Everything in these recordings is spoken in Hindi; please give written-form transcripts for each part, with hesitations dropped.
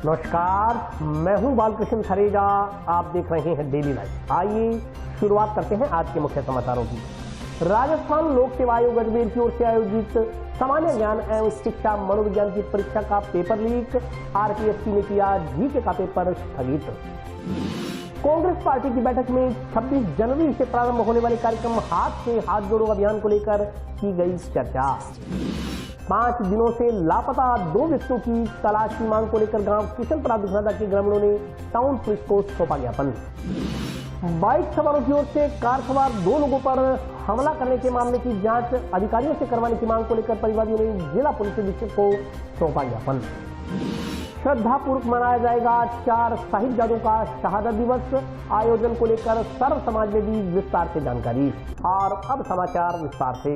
नमस्कार, मैं हूं बालकृष्ण खरेजा। आप देख रहे हैं डेली लाइफ। आइए शुरुआत करते हैं आज के मुख्य समाचारों की। राजस्थान लोक सेवा आयोग अजमेर की ओर से आयोजित सामान्य ज्ञान एवं शिक्षा मनोविज्ञान की परीक्षा का पेपर लीक। आरपीएससी ने किया जीके का पेपर स्थगित। कांग्रेस पार्टी की बैठक में 26 जनवरी से प्रारंभ होने वाले कार्यक्रम हाथ से हाथ जोड़ो अभियान को लेकर की गई चर्चा। 5 दिनों से लापता 2 व्यक्तियों की तलाश की मांग को लेकर गांव किशनपुरा दुखनादा के ग्रामीणों ने टाउन पुलिस को सौंपा ज्ञापन। बाइक सवारों की ओर से कार सवार 2 लोगों पर हमला करने के मामले की जांच अधिकारियों से करवाने की मांग को लेकर परिवादियों ने जिला पुलिस अधीक्षक को सौंपा ज्ञापन। श्रद्धापूर्वक मनाया जाएगा 4 साहिबजादों का शहादत दिवस। आयोजन को लेकर सर्व समाज में दी विस्तार से जानकारी। और अब समाचार विस्तार से।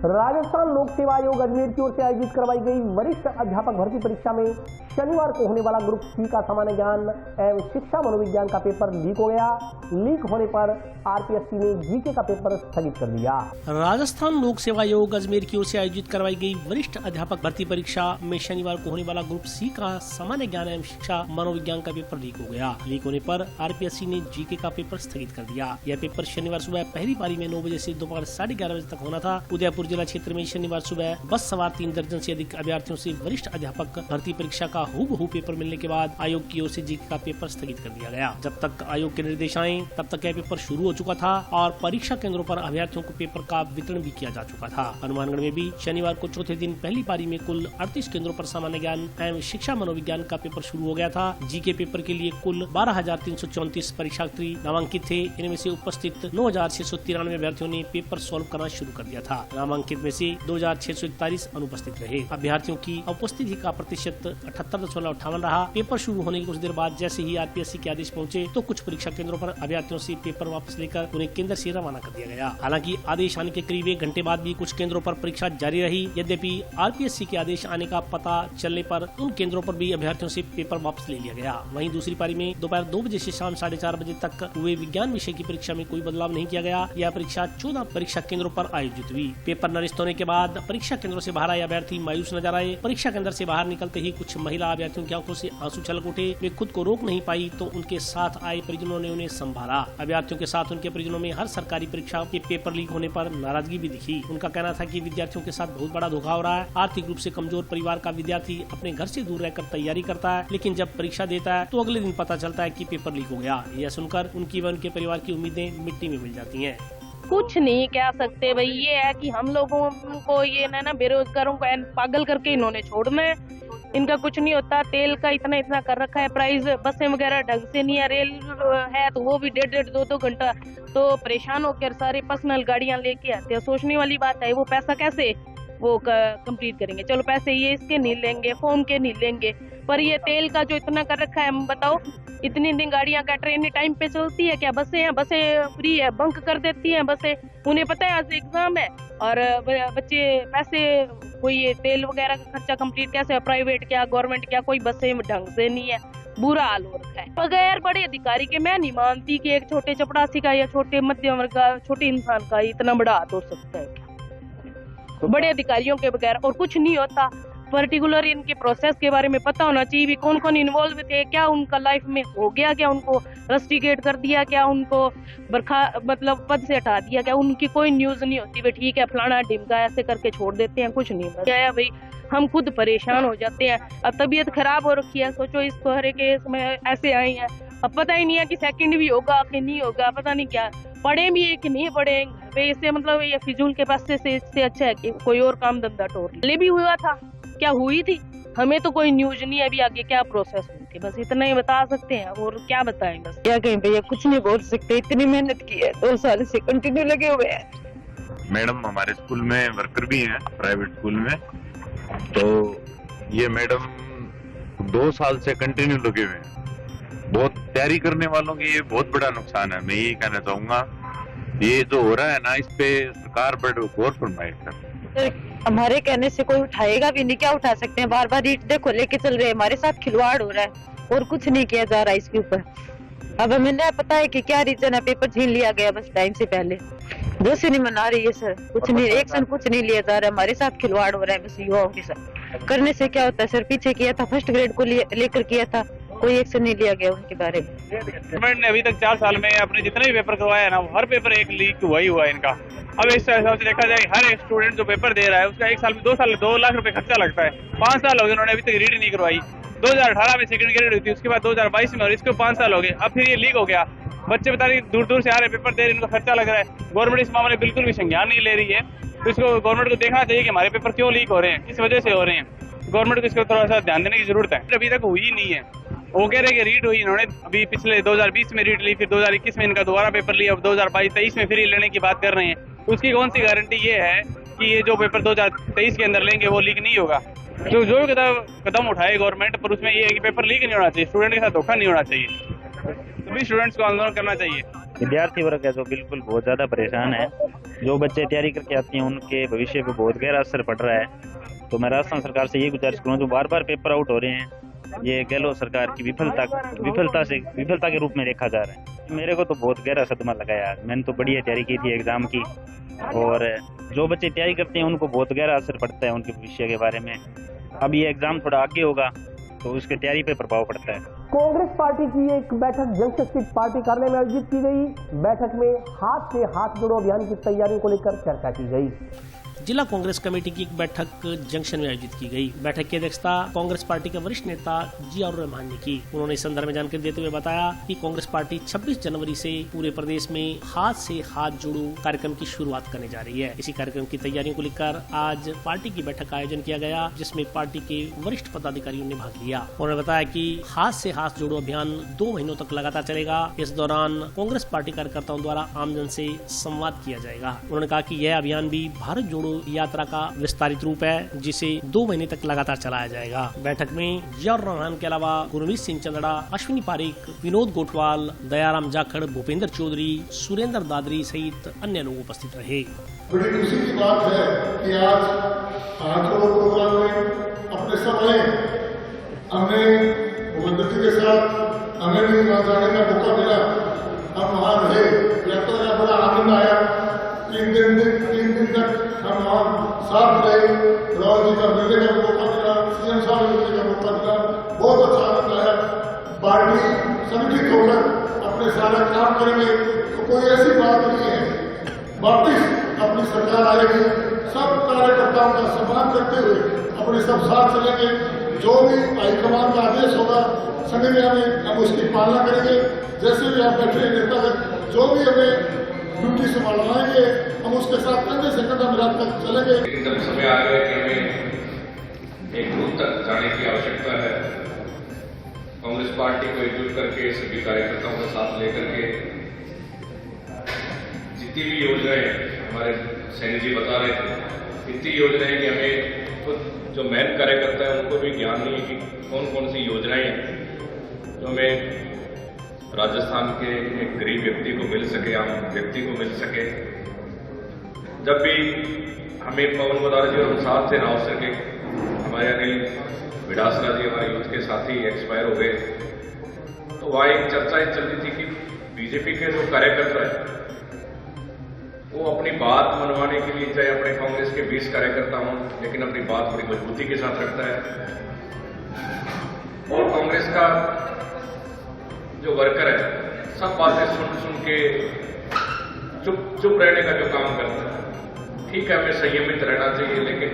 राजस्थान लोक सेवा आयोग अजमेर की ओर से आयोजित करवाई गई वरिष्ठ अध्यापक भर्ती परीक्षा में शनिवार को होने वाला ग्रुप सी का सामान्य ज्ञान एवं शिक्षा मनोविज्ञान का पेपर लीक हो गया। लीक होने पर आरपीएससी ने जीके का पेपर स्थगित कर दिया। राजस्थान लोक सेवा आयोग अजमेर की ओर से आयोजित करवाई गई वरिष्ठ अध्यापक भर्ती परीक्षा में शनिवार को होने वाला ग्रुप सी का सामान्य ज्ञान एवं शिक्षा मनोविज्ञान का पेपर लीक हो गया। लीक होने पर आरपीएससी ने जीके का पेपर स्थगित कर दिया। यह पेपर शनिवार सुबह पहली पारी में 9 बजे से दोपहर 11:30 बजे तक होना था। उदयपुर जिला क्षेत्र में शनिवार सुबह बस सवार 3 दर्जन से अधिक अभ्यर्थियों से वरिष्ठ अध्यापक भर्ती परीक्षा का हूबहू पेपर मिलने के बाद आयोग की ओर से जीके का पेपर स्थगित कर दिया गया। जब तक आयोग के निर्देश आए तब तक यह पेपर शुरू हो चुका था और परीक्षा केंद्रों पर अभ्यर्थियों को पेपर का वितरण भी किया जा चुका था। हनुमानगढ़ में भी शनिवार को चौथे दिन पहली पारी में कुल 38 केंद्रों पर सामान्य ज्ञान एवं शिक्षा मनोविज्ञान का पेपर शुरू हो गया था। जीके पेपर के लिए कुल 12,334 परीक्षार्थी नामांकित थे। इनमें से उपस्थित 9,693 अभ्यर्थियों ने पेपर सॉल्व करना शुरू कर दिया था। नामांकित में से 2,641 अनुपस्थित रहे। अभ्यर्थियों की उपस्थिति का प्रतिशत 78.58 रहा। पेपर शुरू होने के कुछ देर बाद जैसे ही आरपीएससी के आदेश पहुंचे तो कुछ परीक्षा केंद्रों पर अभ्यर्थियों से पेपर वापस लेकर उन्हें केंद्र से रवाना कर दिया गया। हालांकि आदेश आने के करीब 1 घंटे बाद भी कुछ केंद्रों पर परीक्षा जारी रही। यद्यपि आरपीएससी के आदेश आने का पता चलने पर उन केंद्रों पर भी अभ्यर्थियों से पेपर वापस ले लिया गया। वहीं दूसरी पारी में दोपहर 2 बजे से शाम 4:30 बजे तक हुए विज्ञान विषय की परीक्षा में कोई बदलाव नहीं किया गया। यह परीक्षा 14 परीक्षा केंद्रों पर आयोजित हुई। पेपर नष्ट होने के बाद परीक्षा केंद्रों से बाहर आए अभ्यर्थी मायूस नजर आए। परीक्षा केंद्र से बाहर निकलते ही कुछ महिला अभ्यर्थियों की आंखों से आंसू छलक उठे। वे खुद को रोक नहीं पाई तो उनके साथ आए परिजनों ने उन्हें संभाला। अभ्यर्थियों के साथ उनके परिजनों में हर सरकारी परीक्षा के पेपर लीक होने पर नाराजगी भी दिखी। उनका कहना था कि विद्यार्थियों के साथ बहुत बड़ा धोखा हो रहा है। आर्थिक रूप से कमजोर परिवार का विद्यार्थी अपने घर से दूर रहकर तैयारी करता है, लेकिन जब परीक्षा देता है तो अगले दिन पता चलता है कि पेपर लीक हो गया। यह सुनकर उनकी व उनके परिवार की उम्मीदें मिट्टी में मिल जाती हैं। कुछ नहीं कह सकते भाई। ये है कि हम लोगों को ये ना बेरोजगारों को पागल करके इन्होंने छोड़ना है। इनका कुछ नहीं होता। तेल का इतना कर रखा है प्राइस। बसें वगैरह ढंग से नहीं है। रेल है तो वो भी 1.5 2 घंटा। तो परेशान होकर सारे पर्सनल गाड़ियां लेके आते हैं। सोचने वाली बात है, वो पैसा कैसे वो कंप्लीट करेंगे। चलो पैसे ये इसके नहीं लेंगे, फॉर्म के नहीं लेंगे, पर ये तेल का जो इतना कर रखा है, बताओ इतनी दिन गाड़ियां का ट्रेन टाइम पे चलती है क्या? बसें फ्री है, बंक कर देती हैं बसें। उन्हें पता है आज एग्जाम है और बच्चे पैसे कोई ये तेल वगैरह का खर्चा कंप्लीट कैसे है? प्राइवेट क्या गवर्नमेंट क्या, कोई बसें ढंग से नहीं है। बुरा हाल हो रखा है। बगैर बड़े अधिकारी के मैं नहीं मानती कि एक छोटे चपरासी का या छोटे मध्यम वर्ग का छोटे इंसान का इतना बड़ा हाथ हो सकता है क्या? बड़े अधिकारियों के बगैर और कुछ नहीं होता। पर्टिकुलर इनके प्रोसेस के बारे में पता होना चाहिए। कौन कौन इन्वॉल्व थे, क्या उनका लाइफ में हो गया, क्या उनको रस्टिकेट कर दिया, क्या उनको बर्खा मतलब पद से हटा दिया, क्या उनकी कोई न्यूज नहीं होती। वे ठीक है फलाना ढिमका ऐसे करके छोड़ देते हैं। कुछ नहीं क्या है भाई, हम खुद परेशान हो जाते हैं। अब तबीयत खराब हो रखी है, सोचो इस कोहरे के इसमें ऐसे आए हैं। अब पता ही नहीं है कि सेकंड भी होगा कि नहीं होगा, पता नहीं क्या पढ़े भी है कि नहीं पढ़े। इससे मतलब ये फिजूल के पैसे से इससे अच्छा है कि कोई और काम धंधा टोर ले। भी हुआ था, क्या हुई थी, हमें तो कोई न्यूज नहीं है अभी आगे क्या प्रोसेस हुई थी। बस इतना ही बता सकते हैं और क्या बताएं। बस क्या कहें भैया, कुछ नहीं बोल सकते। इतनी मेहनत की है, 2 साल से कंटिन्यू लगे हुए हैं। मैडम हमारे स्कूल में वर्कर भी हैं प्राइवेट स्कूल में, तो ये मैडम 2 साल से कंटिन्यू लगे हुए हैं। बहुत तैयारी करने वालों की ये बहुत बड़ा नुकसान है। मैं यही कहना चाहूंगा, ये जो हो रहा है ना, इस पे सरकार पर गौर फरमाए कर। हमारे कहने से कोई उठाएगा भी नहीं, क्या उठा सकते हैं? बार बार ईट देखो लेके चल रहे हैं, हमारे साथ खिलवाड़ हो रहा है और कुछ नहीं किया जा रहा है इसके ऊपर। अब हमें नहीं पता है कि क्या रीजन है। पेपर छीन लिया गया बस टाइम से पहले। दोषी नहीं मना रही है सर, कुछ नहीं, एक्शन कुछ नहीं लिया जा रहा है। हमारे साथ खिलवाड़ हो रहा है बस युवाओं के साथ। करने से क्या होता है सर, पीछे किया था फर्स्ट ग्रेड को लेकर किया था, कोई एक्शन नहीं लिया गया उनके बारे में। गवर्नमेंट ने अभी तक 4 साल में अपने जितने भी पेपर करवाया है ना, हर पेपर एक लीक हुआ ही हुआ है इनका। अब इस हिसाब से देखा जाए, हर एक स्टूडेंट जो पेपर दे रहा है उसका 1 साल में 2 लाख रुपए खर्चा लगता है। 5 साल हो गए उन्होंने अभी तक रीड नहीं करवाई। 2018 में सेकंड ग्रेड हुई थी, उसके बाद 2022 में, और इसको 5 साल हो गए, अब फिर ये लीक हो गया। बच्चे बता रहे दूर दूर से आ रहे पेपर दे रहे, इनको खर्चा लग रहा है। गवर्नमेंट इस मामले बिल्कुल भी संज्ञान नहीं ले रही है। तो इसको गवर्नमेंट को देखना चाहिए कि हमारे पेपर क्यों लीक हो रहे हैं, किस वजह से हो रहे हैं। गवर्नमेंट को इसको थोड़ा सा ध्यान देने की जरूरत है। अभी तक हुई ही नहीं है। वो कह रहे कि रीड हुई, इन्होंने अभी पिछले 2020 में रीड ली, फिर 2021 में इनका दोबारा पेपर लिया, अब 2022-23 में फिर लेने की बात कर रहे हैं। तो उसकी कौन सी गारंटी ये है कि ये जो पेपर 2023 के अंदर लेंगे वो लीक नहीं होगा। जो कदम उठाए गवर्नमेंट, पर उसमें ये है कि पेपर लीक नहीं होना चाहिए, स्टूडेंट के साथ धोखा नहीं होना चाहिए। सभी स्टूडेंट्स को आंदोलन करना चाहिए। विद्यार्थी वर्ग है जो बिल्कुल बहुत ज़्यादा परेशान है। जो बच्चे तैयारी करके आते हैं उनके भविष्य पे बहुत गहरा असर पड़ रहा है। तो मैं राजस्थान सरकार से ये गुजारिश करूँ, जो बार बार पेपर आउट हो रहे हैं, ये गहलोत सरकार की विफलता के रूप में देखा जा रहा है। मेरे को तो बहुत गहरा सदमा लगा यार। मैंने तो बढ़िया तैयारी की थी एग्जाम की, और जो बच्चे तैयारी करते हैं उनको बहुत गहरा असर पड़ता है उनके भविष्य के बारे में। अब ये एग्जाम थोड़ा आगे होगा तो उसके तैयारी पे प्रभाव पड़ता है। कांग्रेस पार्टी की एक बैठक जंक्शन स्थित पार्टी कार्यालय में आयोजित की गई। बैठक में हाथ से हाथ जोड़ो अभियान की तैयारियों को लेकर चर्चा की गई। जिला कांग्रेस कमेटी की एक बैठक जंक्शन में आयोजित की गई। बैठक की अध्यक्षता कांग्रेस पार्टी के वरिष्ठ नेता जियाउर रहमान ने की। उन्होंने इस संदर्भ में जानकारी देते हुए बताया कि कांग्रेस पार्टी 26 जनवरी से पूरे प्रदेश में हाथ से हाथ जोड़ो कार्यक्रम की शुरुआत करने जा रही है। इसी कार्यक्रम की तैयारियों को लेकर आज पार्टी की बैठक का आयोजन किया गया, जिसमें पार्टी के वरिष्ठ पदाधिकारियों ने भाग लिया। उन्होंने बताया कि हाथ से हाथ जोड़ो अभियान 2 महीनों तक लगातार चलेगा। इस दौरान कांग्रेस पार्टी कार्यकर्ताओं द्वारा आमजन से संवाद किया जाएगा। उन्होंने कहा कि यह अभियान भी भारत जोड़ो यात्रा का विस्तारित रूप है, जिसे 2 महीने तक लगातार चलाया जाएगा। बैठक में जियाउर रहमान के अलावा गुरमीत सिंह चंदड़ा, अश्विनी पारिक, विनोद गोटवाल, दयाराम जाखड़, भूपेंद्र चौधरी, सुरेंद्र दादरी सहित अन्य लोग उपस्थित रहे। बड़ी खुशी की बात है कि आज प्रोग्राम में अपने सब आए। हमने भूपेंद्र जी के साथ हमें भी वहाँ जाने का मौका मिला, हम वहाँ रहे। यात्रा का बड़ा आनंद आया। 3 दिन तक हम वहाँ साथ रहे। राहुल जी का मिलने का मौका मिला, सीएम साहब मिलने का मौका मिला, बहुत अच्छा आनंद आया। पार्टी संगठित होकर अपने सारा काम करेंगे तो कोई ऐसी बात नहीं है। वापिस अपनी सरकार आएगी, सब कार्यकर्ताओं का सम्मान करते हुए अपने सब साथ चलेंगे। जो भी हाईकमान का आदेश होगा संगठन में हम उसकी पालना करेंगे। जैसे भी आप बैठे नेतागण जो भी हमें ड्यूटी संभालवाएंगे हम उसके साथ कंधे से कंधा मिलाकर चलेंगे। एकदम समय आ गया कि हमें एक दूर तक जाने की आवश्यकता है। कांग्रेस पार्टी को एकजुट करके सभी कार्यकर्ताओं का साथ लेकर के जितनी भी योजनाएं हमारे सैनी जी बता रहे थे, इतनी योजनाएं कि हमें खुद जो मेन कार्यकर्ता है उनको भी ज्ञान नहीं है कि कौन कौन सी योजनाएं जो हमें राजस्थान के एक गरीब व्यक्ति को मिल सके, आम व्यक्ति को मिल सके। जब भी हमें पवन गोदारा जी और हम साथ थे ना, अवसर के हमारे अनिल विडासरा जी हमारे यूथ के साथी एक्सपायर हो गए, तो वहाँ एक चर्चा चल रही थी कि बीजेपी के जो कार्यकर्ता है वो अपनी बात मनवाने के लिए, चाहे अपने कांग्रेस के 20 कार्यकर्ता हों, लेकिन अपनी बात बड़ी मजबूती के साथ रखता है। और कांग्रेस का जो वर्कर है सब बातें सुन के चुप रहने का जो काम करता है। ठीक है, हमें संयमित रहना चाहिए, लेकिन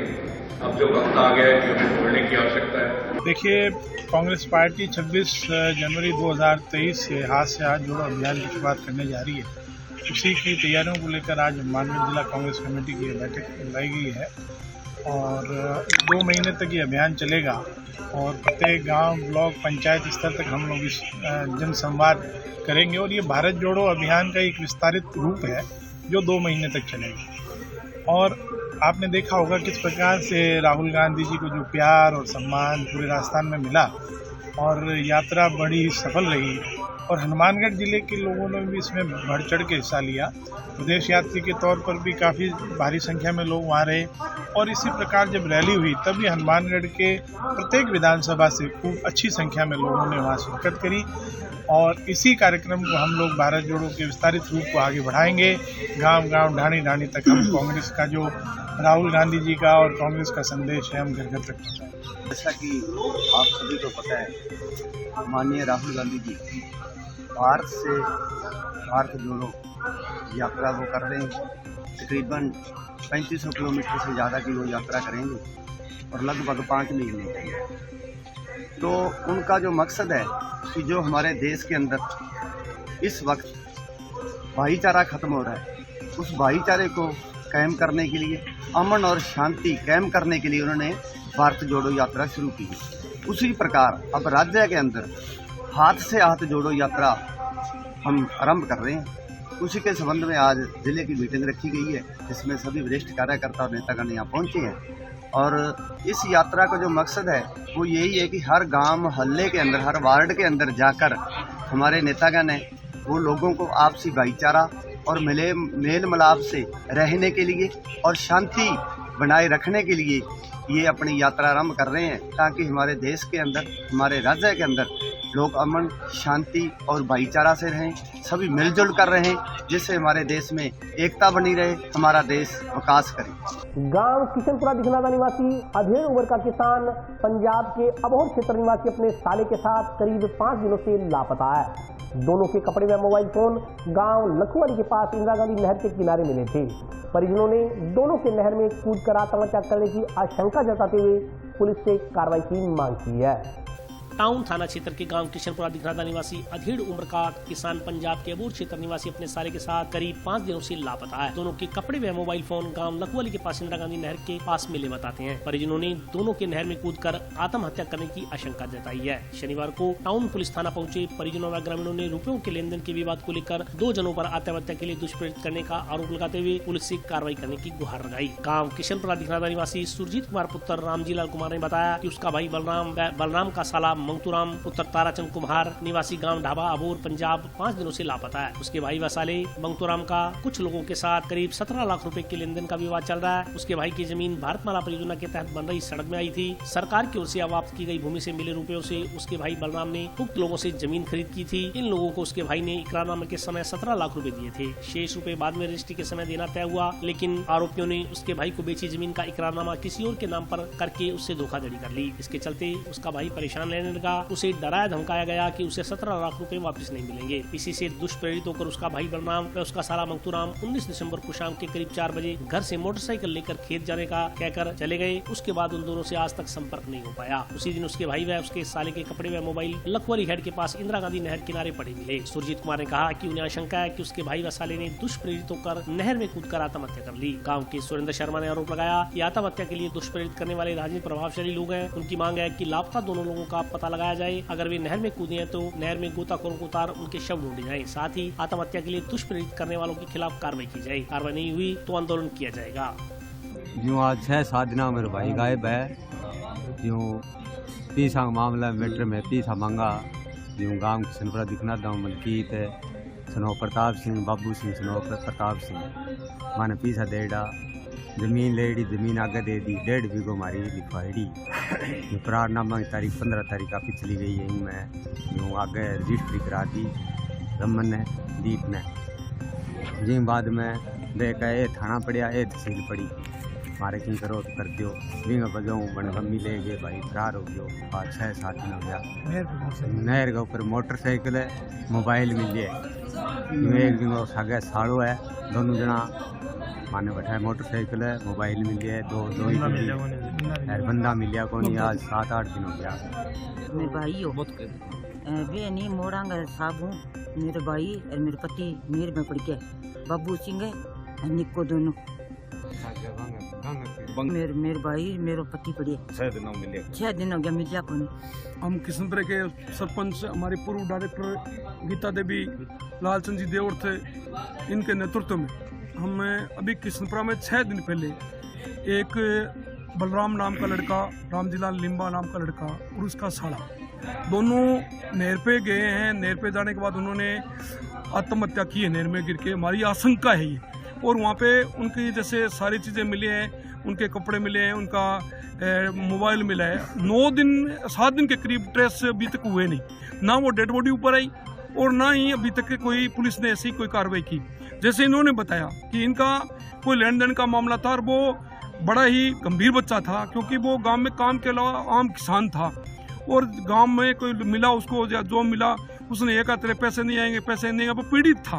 अब जो वक्त आ गया है कि हमें बोलने की आवश्यकता है। देखिए, कांग्रेस पार्टी 26 जनवरी 2023 से हाथ से हाथ जोड़ो अभियान की शुरुआत करने जा रही है। उसी की तैयारियों को लेकर आज माननीय जिला कांग्रेस कमेटी की बैठक बुलाई गई है और 2 महीने तक ये अभियान चलेगा और प्रत्येक गांव, ब्लॉक, पंचायत स्तर तक हम लोग इस जन संवाद करेंगे और ये भारत जोड़ो अभियान का एक विस्तारित रूप है जो 2 महीने तक चलेगा। और आपने देखा होगा किस प्रकार से राहुल गांधी जी को जो प्यार और सम्मान पूरे राजस्थान में मिला और यात्रा बड़ी सफल रही और हनुमानगढ़ जिले के लोगों ने भी इसमें बढ़ चढ़ के हिस्सा लिया। विदेश यात्री के तौर पर भी काफ़ी भारी संख्या में लोग वहाँ रहे और इसी प्रकार जब रैली हुई तब भी हनुमानगढ़ के प्रत्येक विधानसभा से खूब अच्छी संख्या में लोगों ने वहाँ शिरकत करी और इसी कार्यक्रम को हम लोग भारत जोड़ो के विस्तारित रूप को आगे बढ़ाएंगे। गांव-गांव, ढाणी-ढाणी तक हम कांग्रेस का जो राहुल गांधी जी का और कांग्रेस का संदेश है, हम घर घर तक पहुँचाएं। जैसा कि आप सभी को पता है, माननीय राहुल गांधी जी भारत से भारत जोड़ो यात्रा वो कर रहे हैं। तकरीबन 3500 किलोमीटर से ज़्यादा की वो यात्रा करेंगे और लगभग 5 महीने की। तो उनका जो मकसद है कि जो हमारे देश के अंदर इस वक्त भाईचारा ख़त्म हो रहा है, उस भाईचारे को कायम करने के लिए, अमन और शांति कायम करने के लिए उन्होंने भारत जोड़ो यात्रा शुरू की है। उसी प्रकार अब राज्य के अंदर हाथ से हाथ जोड़ो यात्रा हम आरंभ कर रहे हैं। उसी के संबंध में आज जिले की मीटिंग रखी गई है, जिसमें सभी वरिष्ठ कार्यकर्ता और नेतागण यहाँ पहुँचे हैं। और इस यात्रा का जो मकसद है वो यही है कि हर गांव मोहल्ले के अंदर, हर वार्ड के अंदर जाकर हमारे नेतागण हैं वो लोगों को आपसी भाईचारा और मेल मिलाप से रहने के लिए और शांति बनाए रखने के लिए ये अपनी यात्रा आरंभ कर रहे हैं, ताकि हमारे देश के अंदर, हमारे राज्य के अंदर लोग अमन, शांति और भाईचारा से रहें, सभी मिलजुल कर रहें, जिससे हमारे देश में एकता बनी रहे, हमारा देश विकास करे। गांव किशनपुरा दिखनादा निवासी अधेड़ उम्र का किसान पंजाब के अबोहर क्षेत्र निवासी अपने साले के साथ करीब 5 दिनों से लापता है। दोनों के कपड़े व मोबाइल फोन गांव लखुवाली के पास इंदिरा गांधी नहर के किनारे मिले थे। परिजनों ने दोनों के नहर में कूदकर आत्महत्या करने की आशंका जताते हुए पुलिस से कार्रवाई की मांग की है। टाउन थाना क्षेत्र के गांव किशनपुरा दिखनादा निवासी अधेड़ उम्र का किसान पंजाब के अबोहर क्षेत्र निवासी अपने साले के साथ करीब 5 दिनों से लापता है। दोनों के कपड़े व मोबाइल फोन गांव लखुवाली के पास इंदिरा गांधी नहर के पास मिले बताते हैं। परिजनों ने दोनों के नहर में कूदकर आत्महत्या करने की आशंका जताई है। शनिवार को टाउन पुलिस थाना पहुंचे परिजनों व ग्रामीणों ने रुपयों के लेन देन के विवाद को लेकर 2 जनों पर आत्महत्या के लिए दुष्प्रेरित करने का आरोप लगाते हुए पुलिस से कार्रवाई करने की गुहार लगाई। गाँव किशनपुरा दिखनादा निवासी सुरजीत कुमार पुत्र रामजीलाल कुमार ने बताया कि उसका भाई बलराम का साला मंगतूराम पुत्र ताराचंद कुम्हार निवासी गांव ढाबा अबोहर पंजाब 5 दिनों से लापता है। उसके भाई व साले मंगतूराम का कुछ लोगों के साथ करीब 17 लाख रुपए के लेन देन का विवाद चल रहा है। उसके भाई की जमीन भारतमाला परियोजना के तहत बन रही सड़क में आई थी। सरकार की ओर से अवाप्त की गई भूमि से मिले रुपयों से उसके भाई बलराम ने उक्त लोगों से जमीन खरीद की थी। इन लोगों को उसके भाई ने इकरारनामे के समय 17 लाख रुपए दिए थे। शेष रुपए बाद में रजिस्ट्री के समय देना तय हुआ, लेकिन आरोपियों ने उसके भाई को बेची जमीन का इकरारनामा किसी और के नाम पर करके उससे धोखाधड़ी कर ली। इसके चलते उसका भाई परेशान रहने लगा। उसे डराया धमकाया गया कि उसे 17 लाख रुपए वापस नहीं मिलेंगे। इसी से दुष्प्रेरित होकर उसका भाई बलराम व उसका साला मंगतूराम 19 दिसंबर को शाम के करीब 4 बजे घर से मोटरसाइकिल लेकर खेत जाने का कहकर चले गए। उसके बाद उन दोनों से आज तक संपर्क नहीं हो पाया। उसी दिन उसके भाई व उसके साले के कपड़े व मोबाइल लखवाली हेड के पास इंदिरा गांधी नहर किनारे पड़े मिले। सुरजीत कुमार ने कहा कि उन्हें आशंका है कि उसके भाई व साले ने दुष्प्रेरित होकर नहर में कूदकर आत्महत्या कर ली। गाँव के सुरेंद्र शर्मा ने आरोप लगाया कि आत्महत्या के लिए दुष्प्रेरित करने वाले राजनीतिक प्रभावशाली लोग हैं। उनकी मांग है कि लापता दोनों लोगों का पता लगाया जाए। अगर वे नहर में कूदे हैं तो नहर में गोताखोरों को उतार उनके शव ढूंढे जाएं। साथ ही आत्महत्या के लिए दुष्प्रेरित करने वालों के खिलाफ कार्रवाई की जाए। कार्रवाई नहीं हुई तो आंदोलन किया जाएगा। यूँ आज 6-7 दिन मेरे भाई गायब है। यूँ पीसा मामला मीटर में पीसा मांगा। यूँ गांव किशनपुरा दिखनादा मलकीत है सनो प्रताप सिंह, बाबू सिंह सनो प्रताप सिंह माने पीसा देड़ा। जमीन लेडी, जमीन आगे दे दी, 1.5 बीघो मारी लिखवाईडी। इकरारनामा की तारीख 15 तारीख का पिछली गई है। मैं यूँ आगे रजिस्ट्री करा दी रमन ने, दीप ने। जी बाद में देखा ये थाना पड़िया, ये तहसील पड़ी, मारे की करो तो कर दो। विंग बजाऊँ बन मिले गए भाई, फरार हो गयो। 6-7 दिन हो गया। नहर के ऊपर मोटरसाइकिल है, मोबाइल मिल जाए। एक दिन सागे साड़ो है, दोनों जना माने बैठा मोटरसाइकिल है, मोबाइल मिल गया। दो ही बंदा मिलिया को नहीं। आज 7-8 दिन हो गया। मेरे भाई हो वे नहीं मोड़ांगा साहब हूँ। मेरे भाई और मेरे पति मेरे में पड़ गया, बाबू सिंह है निको दोनों। मेरे भाई मेरे पति पड़े 6 दिन हो गया मिलिया को नहीं। हम किशनपुरा के सरपंच हमारे पूर्व डायरेक्टर गीता देवी, लालचंद जी देवर थे, इनके नेतृत्व में हम अभी किशनपुरा में 6 दिन पहले एक बलराम नाम का लड़का, रामजीलाल लिम्बा नाम का लड़का और उसका साला दोनों नहर पे गए हैं। नहर पे जाने के बाद उन्होंने आत्महत्या की है नहर में गिर के। हमारी आशंका है ये। और वहाँ पे उनकी जैसे सारी चीज़ें मिली हैं, उनके कपड़े मिले हैं, उनका मोबाइल मिला है। 7 दिन के करीब ट्रेस अभी तक हुए नहीं, ना वो डेड बॉडी ऊपर आई और ना ही अभी तक कोई पुलिस ने ऐसी कोई कार्रवाई की। जैसे इन्होंने बताया कि इनका कोई लेन देन का मामला था और वो बड़ा ही गंभीर बच्चा था, क्योंकि वो गांव में काम के अलावा आम किसान था और गांव में कोई मिला उसको, जो मिला उसने ये कहा तेरे पैसे नहीं आएंगे, पैसे नहीं आएंगे। वो पीड़ित था,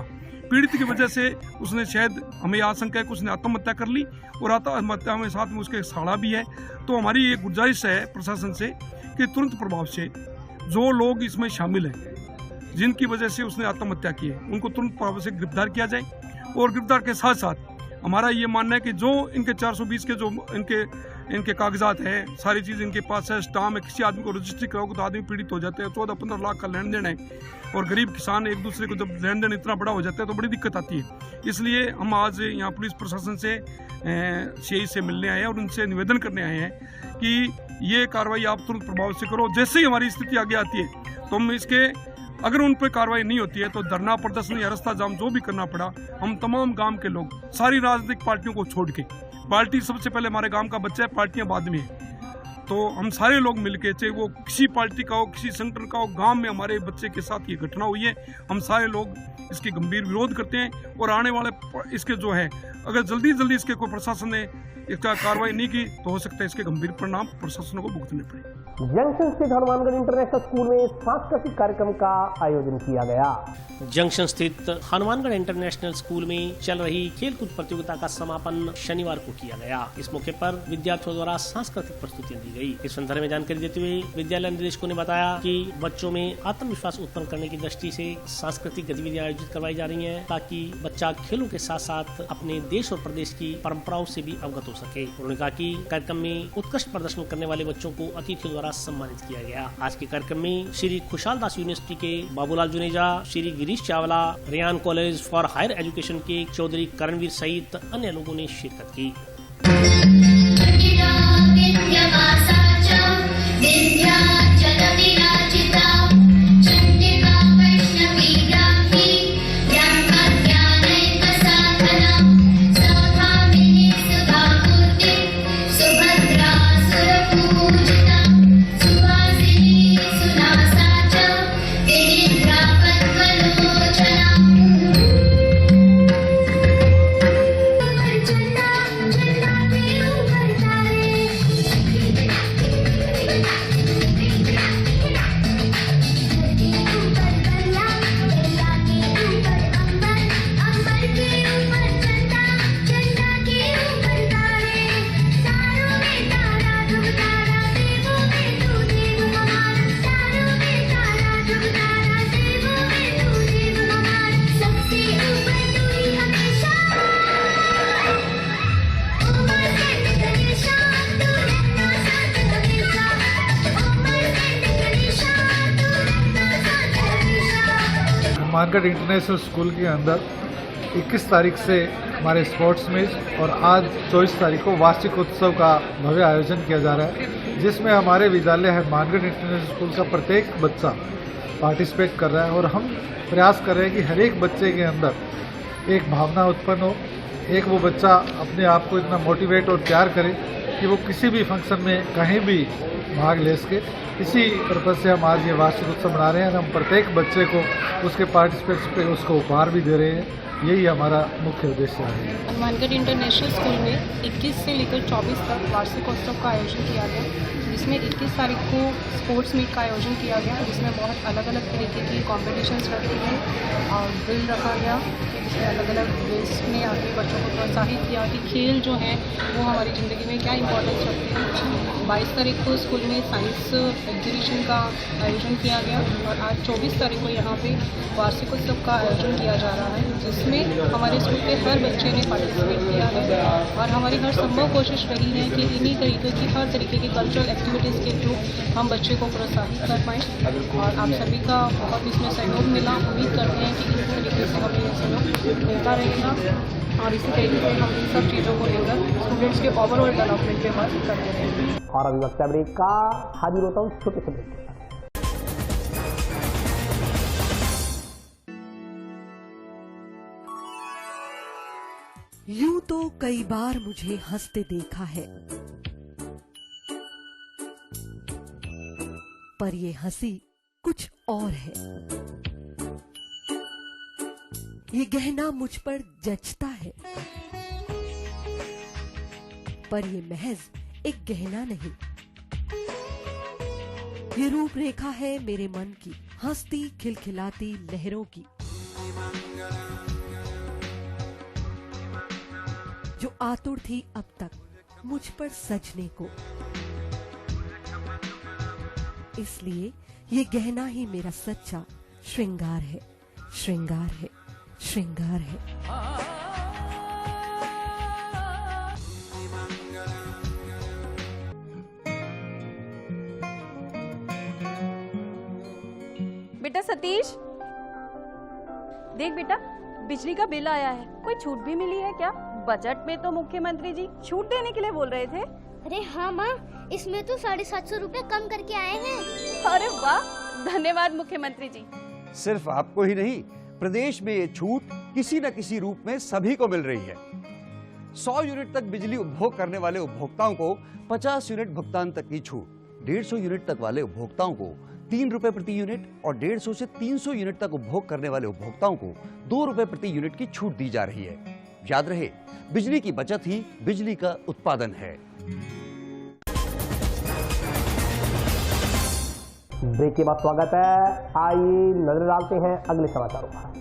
पीड़ित की वजह से उसने शायद, हमें आशंका है कि उसने आत्महत्या कर ली और आत्महत्या में साथ में उसके साड़ा भी है। तो हमारी ये गुजारिश है प्रशासन से कि तुरंत प्रभाव से जो लोग इसमें शामिल हैं, जिनकी वजह से उसने आत्महत्या की है, उनको तुरंत प्रभाव से गिरफ्तार किया जाए। और गिरफ्तार के साथ साथ हमारा ये मानना है कि जो इनके 420 के जो इनके कागजात है, सारी चीज़ इनके पास है, स्टाम्प है, किसी आदमी को रजिस्ट्री कराओगे तो आदमी पीड़ित हो जाते हैं। 14-15 लाख का लेन देन है और गरीब किसान एक दूसरे को जब लेन देन इतना बड़ा हो जाता है तो बड़ी दिक्कत आती है। इसलिए हम आज यहाँ पुलिस प्रशासन से सीआई से मिलने आए हैं और उनसे निवेदन करने आए हैं कि ये कार्रवाई आप तुरंत प्रभाव से करो। जैसे ही हमारी स्थिति आगे आती है तो हम इसके, अगर उन पर कार्रवाई नहीं होती है तो धरना प्रदर्शन या रास्ता जाम जो भी करना पड़ा, हम तमाम गांव के लोग, सारी राजनीतिक पार्टियों को छोड़ के, पार्टी सबसे पहले हमारे गांव का बच्चा है, पार्टियां बाद में है, तो हम सारे लोग मिलके, चाहे वो किसी पार्टी का हो, किसी संगठन का हो, गांव में हमारे बच्चे के साथ ये घटना हुई है, हम सारे लोग इसके गंभीर विरोध करते हैं। और आने वाले इसके जो है, अगर जल्दी इसके कोई प्रशासन ने इसका कार्रवाई नहीं की तो हो सकता है इसके गंभीर परिणाम प्रशासन को भुगतने पड़े। जंक्शन स्थित हनुमानगढ़ इंटरनेशनल स्कूल में सांस्कृतिक कार्यक्रम का आयोजन किया गया। जंक्शन स्थित हनुमानगढ़ इंटरनेशनल स्कूल में चल रही खेलकूद प्रतियोगिता का समापन शनिवार को किया गया। इस मौके पर विद्यार्थियों द्वारा सांस्कृतिक प्रस्तुतियां दी गई। इस संदर्भ में जानकारी देते हुए विद्यालय निदेशकों ने बताया कि बच्चों में आत्मविश्वास उत्पन्न करने की दृष्टि से सांस्कृतिक गतिविधियां आयोजित करवाई जा रही है, ताकि बच्चा खेलों के साथ साथ अपने देश और प्रदेश की परंपराओं से भी अवगत हो सके। उन्होंने कहा कि कार्यक्रम में उत्कृष्ट प्रदर्शन करने वाले बच्चों को अतिथियों द्वारा सम्मानित किया गया। आज के कार्यक्रम में श्री खुशहाल दास यूनिवर्सिटी के Babulal Juneja, Shri Girish Chawla, Ryan college for higher education के चौधरी करणवीर सहित अन्य लोगों ने शिरकत की। हनुमानगढ़ इंटरनेशनल स्कूल के अंदर 21 तारीख से हमारे स्पोर्ट्स मैच और आज 24 तारीख को वार्षिक उत्सव का भव्य आयोजन किया जा रहा है, जिसमें हमारे विद्यालय हनुमानगढ़ इंटरनेशनल स्कूल का प्रत्येक बच्चा पार्टिसिपेट कर रहा है। और हम प्रयास कर रहे हैं कि हर एक बच्चे के अंदर एक भावना उत्पन्न हो, एक वो बच्चा अपने आप को इतना मोटिवेट और तैयार करे कि वो किसी भी फंक्शन में कहीं भी भाग ले सके। इसी पर्पज़ से हम आज ये वार्षिक उत्सव मना रहे हैं। हम प्रत्येक बच्चे को उसके पार्टिसिपेट्स पे उसको उपहार भी दे रहे हैं। यही हमारा मुख्य उद्देश्य है। हनुमानगढ़ इंटरनेशनल स्कूल में 21 से लेकर 24 तक वार्षिक उत्सव का आयोजन किया गया, जिसमें 21 तारीख को स्पोर्ट्स मीट का आयोजन किया गया, जिसमें बहुत अलग अलग तरीके की कॉम्पिटिशन्स रखी गई और ड्रिल रखा गया, जिसमें अलग अलग ड्रिल्स में आके बच्चों को प्रोत्साहित किया कि खेल जो है वो हमारी ज़िंदगी में क्या इंपॉर्टेंस रखते हैं। 22 तारीख को स्कूल में साइंस एग्जीबिशन का आयोजन किया गया और आज 24 तारीख को यहाँ पे वार्षिक उत्सव का आयोजन किया जा रहा है, जिसमें हमारे स्कूल के हर बच्चे ने पार्टिसिपेट किया है और हमारी हर संभव कोशिश रही है कि इन्हीं तरीके की हर तरीके की कल्चरल एक्टिविटीज़ के थ्रू हम बच्चे को प्रोत्साहित कर पाएँ। और आप सभी का बहुत इसमें सहयोग मिला। उम्मीद करते हैं कि इस तरीके से हमें सहयोग मिलता रहेगा और इसी तरीके से हम इन सब चीज़ों को लेकर स्टूडेंट्स के ओवरऑल डेवलपमेंट पे वर्क करते रहेंगे। और अभी वक्त ब्रेक का, हाजिर होता हूँ छोटे से ब्रेक। यूं तो कई बार मुझे हंसते देखा है, पर ये हंसी कुछ और है। ये गहना मुझ पर जचता है, पर ये महज एक गहना नहीं, ये रूपरेखा है मेरे मन की, हंसती खिलखिलाती लहरों की, जो आतुर थी अब तक मुझ पर सजने को। इसलिए ये गहना ही मेरा सच्चा श्रृंगार है, श्रृंगार है, श्रृंगार है। बेटा सतीश, देख बेटा, बिजली का बिल आया है, कोई छूट भी मिली है क्या? बजट में तो मुख्यमंत्री जी छूट देने के लिए बोल रहे थे। अरे हाँ माँ, इसमें तो 750 रुपए कम करके आए हैं। अरे वाह, धन्यवाद मुख्यमंत्री जी। सिर्फ आपको ही नहीं, प्रदेश में ये छूट किसी न किसी रूप में सभी को मिल रही है। 100 यूनिट तक बिजली उपभोग करने वाले उपभोक्ताओं को 50 यूनिट भुगतान तक की छूट, 150 यूनिट तक वाले उपभोक्ताओं को 3 रुपए प्रति यूनिट और 150 से 300 यूनिट तक उपभोग करने वाले उपभोक्ताओं को 2 रुपए प्रति यूनिट की छूट दी जा रही है। याद रहे, बिजली की बचत ही बिजली का उत्पादन है। ब्रेक के बाद स्वागत है। आइए नजर डालते हैं अगले समाचारों पर।